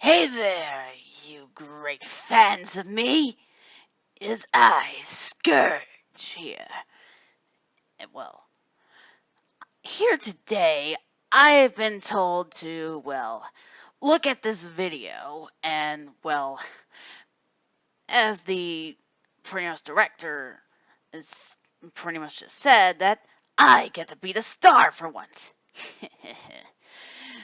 Hey there, you great fans of me. It is I, Scourge, here. And well, here today, I've been told to, look at this video and, as the pretty much director is pretty much just said, that I get to be the star for once.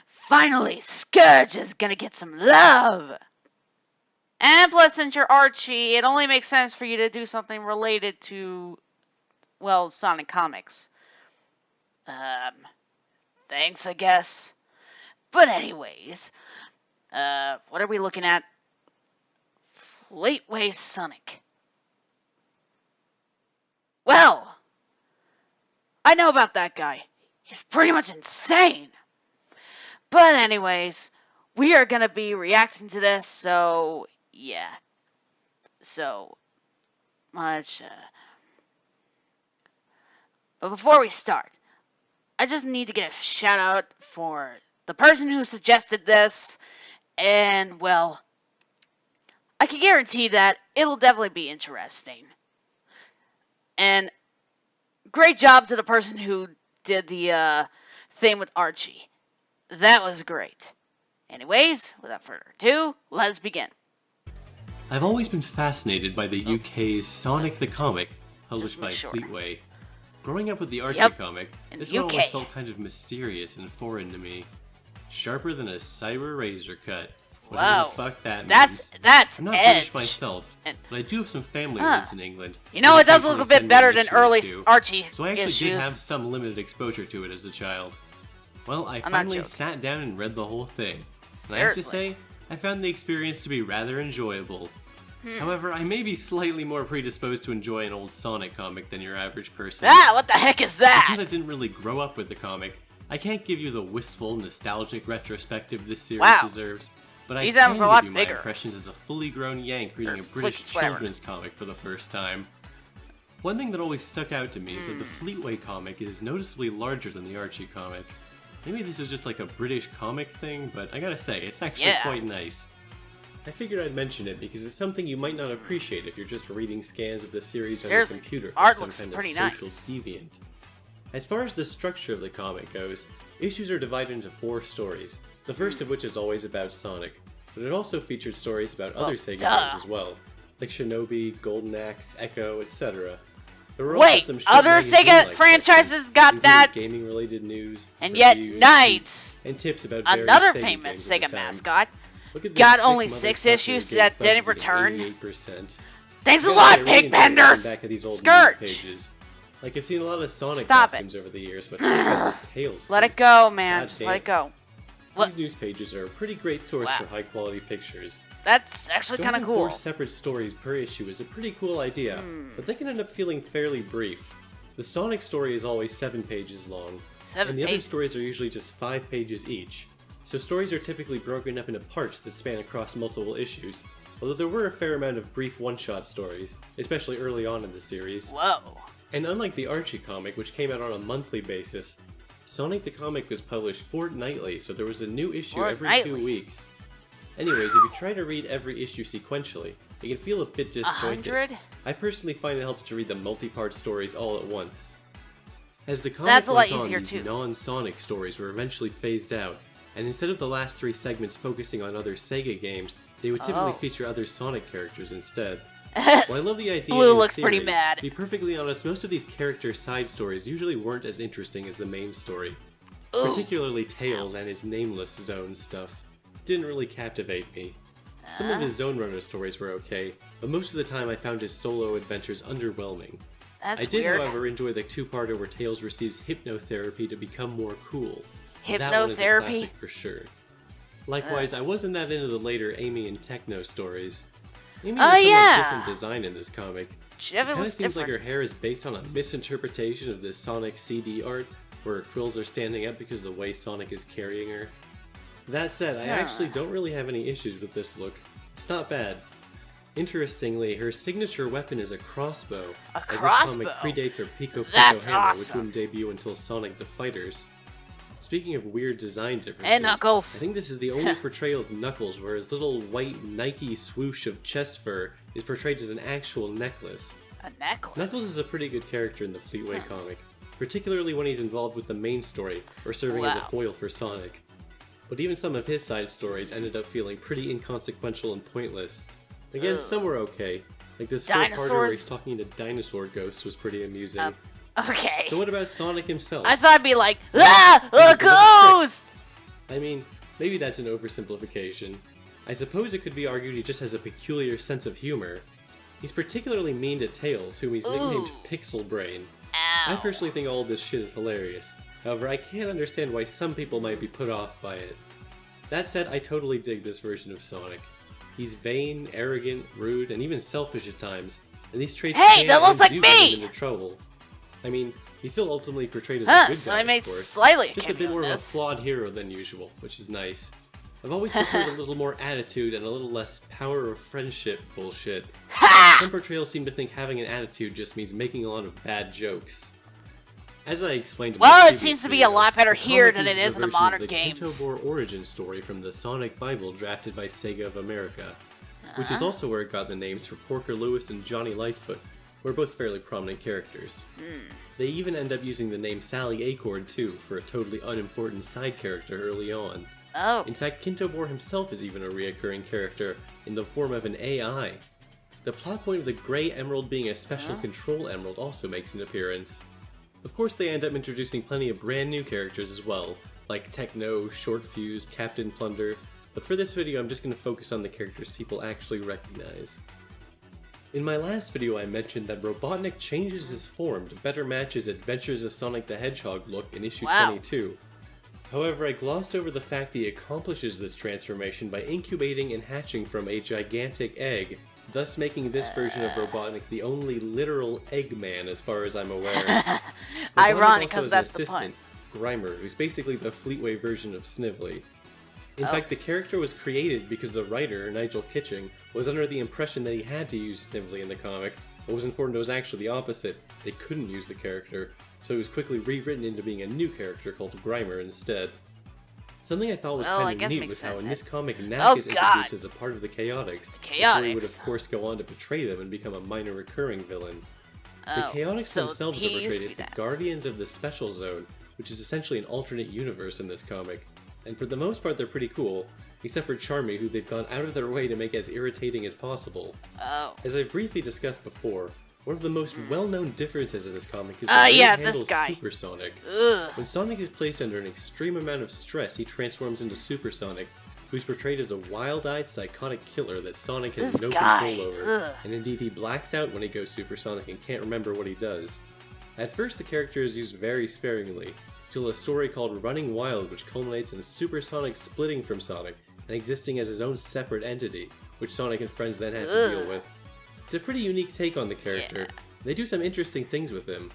Finally, Scourge is gonna get some love! And plus, since you're Archie, it only makes sense for you to do something related to, Sonic comics. Thanks, I guess. But anyways, what are we looking at? Fleetway Sonic. Well, I know about that guy. He's pretty much insane. But anyways, we are gonna be reacting to this, so yeah. So much. But before we start, I just need to get a shout out for the person who suggested this, and I can guarantee that it'll definitely be interesting. And great job to the person who did the thing with Archie. That was great. Anyways, without further ado, let's begin. I've always been fascinated by the UK's Sonic the Comic, published by Fleetway. Growing up with the Archie comic, this one always felt kind of mysterious and foreign to me. Sharper than a cyber razor cut. Whatever the fuck that means. That's I'm not edge. British myself, but I do have some family who lives in England. You know, it does look a bit better than early Archie So I actually issues. did have some limited exposure to it as a child. Well, I finally sat down and read the whole thing. And I have to say, I found the experience to be rather enjoyable. However, I may be slightly more predisposed to enjoy an old Sonic comic than your average person. Ah, what the heck is that? Because I didn't really grow up with the comic, I can't give you the wistful, nostalgic retrospective this series deserves, but I can give you my impressions as a fully grown Yank reading a British children's comic for the first time. One thing that always stuck out to me is that the Fleetway comic is noticeably larger than the Archie comic. Maybe this is just like a British comic thing, but I gotta say, it's actually quite nice. I figured I'd mention it because it's something you might not appreciate if you're just reading scans of the series on your computer or some kind of social deviant. As far as the structure of the comic goes, issues are divided into 4 stories, the first of which is always about Sonic, but it also featured stories about other Sega games as well, like Shinobi, Golden Axe, Echo, etc. Wait, other Sega franchises got that? Gaming-related news, and yet Knights, and tips about another famous Sega mascot, got only 6 issues that didn't return. Thanks a lot, Pigbenders! Scourge! Like, I've seen a lot of Sonic costumes over the years, but this Tails let it go, man. Just let it go. These news pages are a pretty great source for high-quality pictures. That's actually kind of cool. 4 separate stories per issue is a pretty cool idea, but they can end up feeling fairly brief. The Sonic story is always 7 pages long, and the other stories are usually just 5 pages each. So stories are typically broken up into parts that span across multiple issues, although there were a fair amount of brief one-shot stories, especially early on in the series. Whoa. And unlike the Archie comic, which came out on a monthly basis, Sonic the comic was published fortnightly, so there was a new issue every 2 weeks. Anyways, if you try to read every issue sequentially, it can feel a bit disjointed. 100? I personally find it helps to read the multi-part stories all at once. As the comic went on, these non-Sonic stories were eventually phased out, and instead of the last 3 segments focusing on other Sega games, they would typically feature other Sonic characters instead. While I love the idea Blue looks pretty mad. To be perfectly honest, most of these character side stories usually weren't as interesting as the main story. Particularly Tails and his Nameless Zone stuff didn't really captivate me. Some of his Zone Runner stories were okay, but most of the time I found his solo adventures underwhelming. I did, however, enjoy the 2-parter where Tails receives hypnotherapy to become more cool. Hypnotherapy? That one is a classic for sure. Likewise, I wasn't that into the later Amy and Techno stories. Amy has a somewhat different design in this comic. It kind of seems like her hair is based on a misinterpretation of the Sonic CD art, where her quills are standing up because of the way Sonic is carrying her. That said, I actually don't really have any issues with this look. It's not bad. Interestingly, her signature weapon is a crossbow, as this comic predates her Pico Pico hammer, which wouldn't debut until Sonic the Fighters. Speaking of weird design differences, and Knuckles. I think this is the only portrayal of Knuckles where his little white Nike swoosh of chest fur is portrayed as an actual necklace. A necklace? Knuckles is a pretty good character in the Fleetway comic, particularly when he's involved with the main story or serving as a foil for Sonic. But even some of his side stories ended up feeling pretty inconsequential and pointless. Again, some were okay. Like this fourth part where he's talking to dinosaur ghosts was pretty amusing. Okay. So what about Sonic himself? I thought it'd be like, a ghost! I mean, maybe that's an oversimplification. I suppose it could be argued he just has a peculiar sense of humor. He's particularly mean to Tails, whom he's nicknamed Pixel Brain. Ow. I personally think all of this shit is hilarious. However, I can't understand why some people might be put off by it. That said, I totally dig this version of Sonic. He's vain, arrogant, rude, and even selfish at times, and these traits can do get him into trouble. I mean, he's still ultimately portrayed as a good so guy, I made of course. Slightly Just a bit more of a flawed hero than usual, which is nice. I've always preferred a little more attitude and a little less power of friendship bullshit. Some portrayals seem to think having an attitude just means making a lot of bad jokes. As I explained in it seems to be a lot better here than it is in the modern games. The Kintobor origin story from the Sonic Bible drafted by Sega of America, which is also where it got the names for Porker Lewis and Johnny Lightfoot, who are both fairly prominent characters. They even end up using the name Sally Acorn too, for a totally unimportant side character early on. In fact, Kintobor himself is even a reoccurring character in the form of an AI. The plot point of the Grey Emerald being a special control emerald also makes an appearance. Of course, they end up introducing plenty of brand new characters as well, like Techno, Short Fuse, Captain Plunder, but for this video I'm just going to focus on the characters people actually recognize. In my last video I mentioned that Robotnik changes his form to better match his Adventures of Sonic the Hedgehog look in issue 22. However, I glossed over the fact he accomplishes this transformation by incubating and hatching from a gigantic egg, thus making this version of Robotnik the only literal Eggman as far as I'm aware. Ironic, because that's the point. Grimer, who's basically the Fleetway version of Snively. In fact, the character was created because the writer, Nigel Kitching, was under the impression that he had to use Snively in the comic, but was informed it was actually the opposite. They couldn't use the character, so he was quickly rewritten into being a new character called Grimer instead. Something I thought was kind of neat was how in this comic Knack is introduced as a part of the Chaotix, before he would of course go on to betray them and become a minor recurring villain. The Chaotix themselves are portrayed as the guardians of the Special Zone, which is essentially an alternate universe in this comic. And for the most part they're pretty cool, except for Charmy, who they've gone out of their way to make as irritating as possible. As I've briefly discussed before, one of the most well-known differences in this comic is the way he handles Super Sonic. When Sonic is placed under an extreme amount of stress, he transforms into Super Sonic, who's portrayed as a wild-eyed, psychotic killer that Sonic has no control over, and indeed he blacks out when he goes Super Sonic and can't remember what he does. At first the character is used very sparingly, till a story called Running Wild which culminates in Super Sonic splitting from Sonic and existing as his own separate entity, which Sonic and friends then have to deal with. It's a pretty unique take on the character. They do some interesting things with him.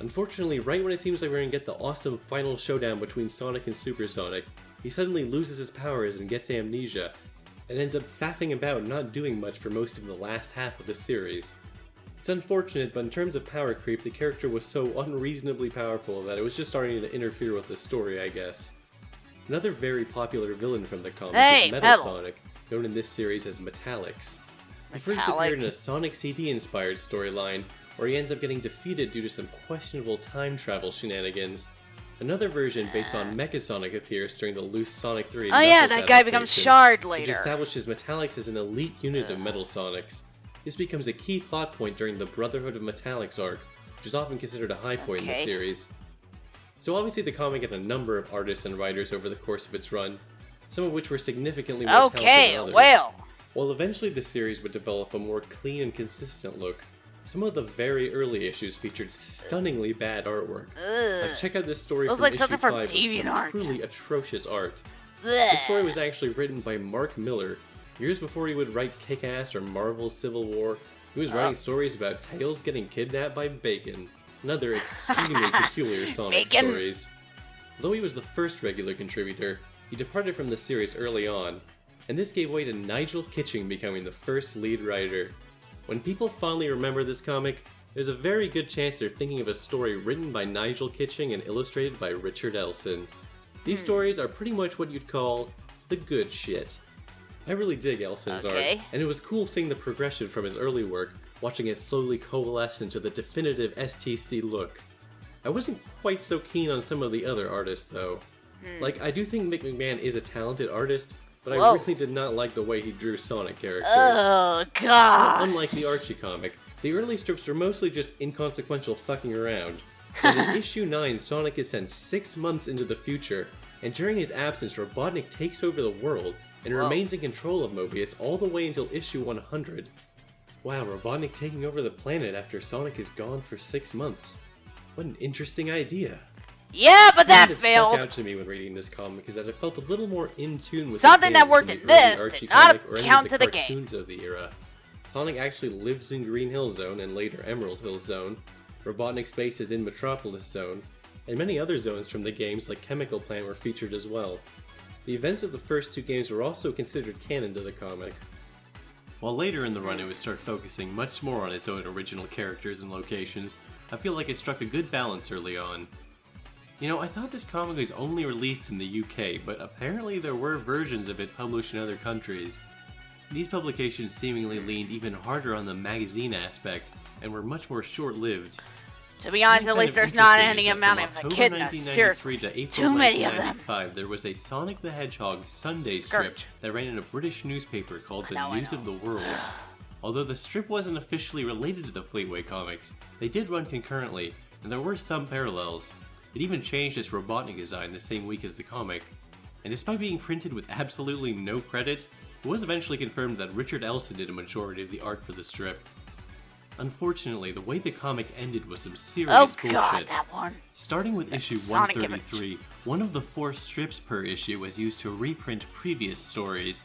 Unfortunately, right when it seems like we're gonna get the awesome final showdown between Sonic and Super Sonic, he suddenly loses his powers and gets amnesia, and ends up faffing about not doing much for most of the last half of the series. It's unfortunate, but in terms of power creep, the character was so unreasonably powerful that it was just starting to interfere with the story, I guess. Another very popular villain from the comic is Metal Sonic, known in this series as Metallix. He first appeared in a Sonic CD-inspired storyline, where he ends up getting defeated due to some questionable time travel shenanigans. Another version based on Mecha Sonic appears during the loose Sonic 3 that guy becomes Shard later, which establishes Metallix as an elite unit of Metal Sonics. This becomes a key plot point during the Brotherhood of Metallix arc, which is often considered a high point in the series. So obviously the comic had a number of artists and writers over the course of its run, some of which were significantly more talented than others. While eventually the series would develop a more clean and consistent look, some of the very early issues featured stunningly bad artwork. Like check out this story from issue 5 with some truly atrocious art. This story was actually written by Mark Miller. Years before he would write Kick-Ass or Marvel's Civil War, he was writing stories about Tails getting kidnapped by Bacon, another extremely peculiar Sonic stories. Though he was the first regular contributor, he departed from the series early on, and this gave way to Nigel Kitching becoming the first lead writer. When people fondly remember this comic, there's a very good chance they're thinking of a story written by Nigel Kitching and illustrated by Richard Elson. These stories are pretty much what you'd call the good shit. I really dig Elson's art, and it was cool seeing the progression from his early work, watching it slowly coalesce into the definitive STC look. I wasn't quite so keen on some of the other artists, though. Like, I do think Mick McMahon is a talented artist, but I really did not like the way he drew Sonic characters. Oh, God! Unlike the Archie comic, the early strips were mostly just inconsequential fucking around. But in issue 9, Sonic is sent 6 months into the future, and during his absence, Robotnik takes over the world and remains in control of Mobius all the way until issue 100. Wow, Robotnik taking over the planet after Sonic is gone for 6 months. What an interesting idea. Yeah, but that failed. What stuck out to me when reading this comic is that it felt a little more in tune with something that worked in this did not count to the game. Cartoons of the era. Sonic actually lives in Green Hill Zone and later Emerald Hill Zone. Robotnik's base is in Metropolis Zone, and many other zones from the games like Chemical Plant were featured as well. The events of the first 2 games were also considered canon to the comic. While later in the run it would start focusing much more on its own original characters and locations, I feel like it struck a good balance early on. You know, I thought this comic was only released in the UK, but apparently there were versions of it published in other countries. These publications seemingly leaned even harder on the magazine aspect, and were much more short-lived. To be honest, at least there's not any amount of echidnas. Seriously, too many of them. There was a Sonic the Hedgehog Sunday strip that ran in a British newspaper called The News of the World. Although the strip wasn't officially related to the Fleetway comics, they did run concurrently, and there were some parallels. It even changed its Robotnik design the same week as the comic. And despite being printed with absolutely no credits, it was eventually confirmed that Richard Elson did a majority of the art for the strip. Unfortunately, the way the comic ended was some serious bullshit. God, that one. Starting with issue 133, one of the 4 strips per issue was used to reprint previous stories.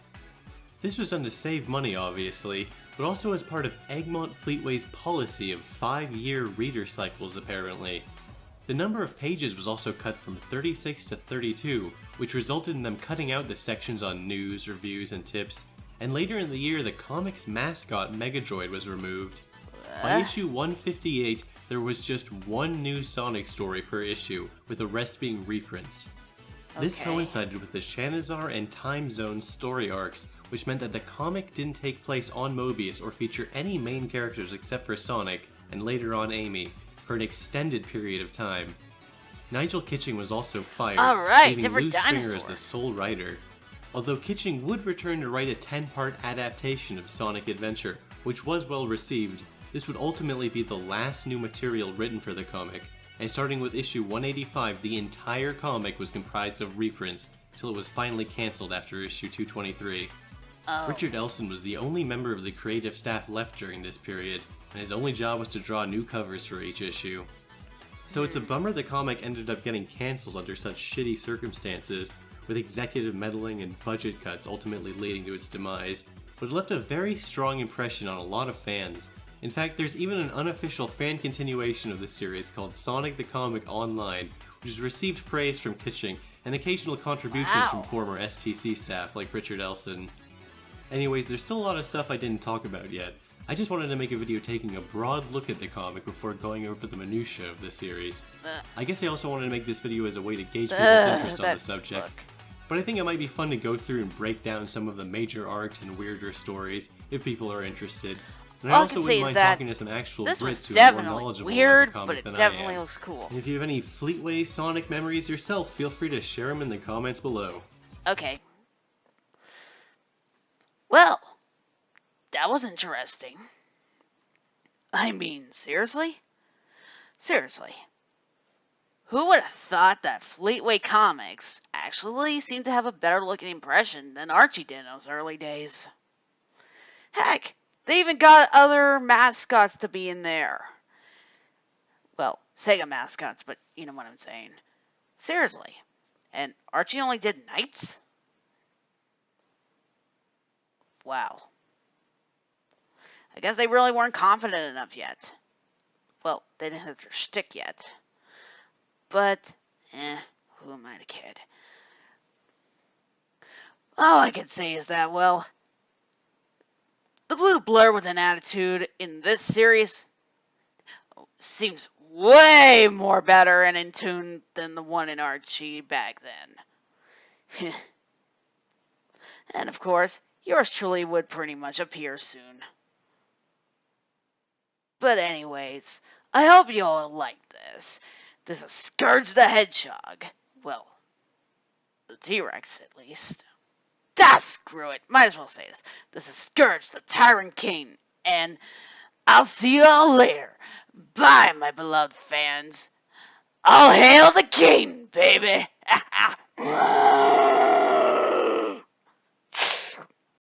This was done to save money, obviously, but also as part of Egmont Fleetway's policy of 5-year reader cycles, apparently. The number of pages was also cut from 36 to 32, which resulted in them cutting out the sections on news, reviews, and tips, and later in the year the comic's mascot Megadroid was removed. By issue 158, there was just 1 new Sonic story per issue, with the rest being reprints. This coincided with the Shanazar and Time Zone story arcs, which meant that the comic didn't take place on Mobius or feature any main characters except for Sonic, and later on Amy, for an extended period of time. Nigel Kitching was also fired, leaving Lou Stringer as the sole writer. Although Kitching would return to write a 10-part adaptation of Sonic Adventure, which was well received, this would ultimately be the last new material written for the comic, and starting with issue 185, the entire comic was comprised of reprints, till it was finally cancelled after issue 223. Richard Elson was the only member of the creative staff left during this period, and his only job was to draw new covers for each issue. So it's a bummer the comic ended up getting cancelled under such shitty circumstances, with executive meddling and budget cuts ultimately leading to its demise, but it left a very strong impression on a lot of fans. In fact, there's even an unofficial fan continuation of the series called Sonic the Comic Online, which has received praise from Kitching and occasional contributions from former STC staff like Richard Elson. Anyways, there's still a lot of stuff I didn't talk about yet. I just wanted to make a video taking a broad look at the comic before going over the minutiae of the series. I guess I also wanted to make this video as a way to gauge people's interest on the subject. But I think it might be fun to go through and break down some of the major arcs and weirder stories, if people are interested. And I also wouldn't mind talking to some actual Brits who are more knowledgeable about the comic than I am. This was definitely looks cool. And if you have any Fleetway Sonic memories yourself, feel free to share them in the comments below. Okay. Well, that was interesting. I mean, seriously? Seriously. Who would have thought that Fleetway Comics actually seemed to have a better looking impression than Archie did in those early days? Heck, they even got other mascots to be in there. Well, Sega mascots, but you know what I'm saying. Seriously. And Archie only did Knights? Wow. I guess they really weren't confident enough yet. Well, they didn't have their shtick yet. But, who am I to kid? All I can say is that, well, the blue blur with an attitude in this series seems way more better and in tune than the one in Archie back then. And of course, yours truly would pretty much appear soon. But anyways, I hope you all like this. This is Scourge the Hedgehog. Well, the T-Rex at least. Screw it. Might as well say this. This is Scourge the Tyrant King. And I'll see you all later. Bye, my beloved fans. All hail the king, baby!